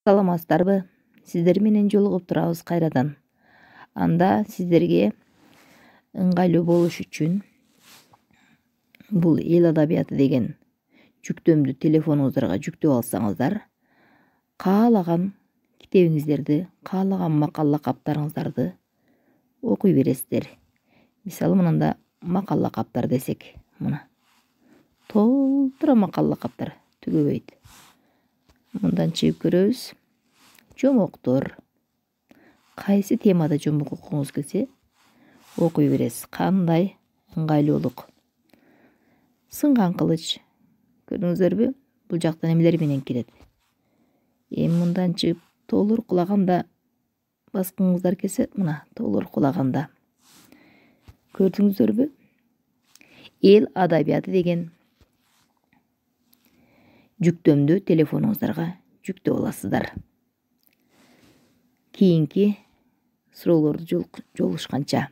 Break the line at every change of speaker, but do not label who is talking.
Саламатсыздарбы? Сиздер менен жолугуп турабыз кайрадан. Анда сиздерге ыңгайлуу болуш үчүн бул эл адабияты деген жүктөмдү телефонуңуздарга жүктөп алсаңыздар, каалаган китебиңиздерди, каалаган макала каптарыңыздарды окуй бересиздер. Мисалы мынанда макала каптар десек, мына толтура макала каптар түгөбөйт. Мындан чыгып көрөбүз. Жомоктор. Кайсы темада жомок окугуңуз келсе, окуй бересиз. Кандай ыңгайлуулук. Сынган кылыч. Көрдүңүздөрбү? Бул жактан эмелер менен келет. Эми мындан чыгып тоолор кулаганда баскыңыздар келсе, мына тоолор кулаганда. Көрдүңүздөрбү? Эл адабияты деген жүктөмдү телефонуңуздарга жүктөп аласыздар. Кийинки суроолорду жолугушканча.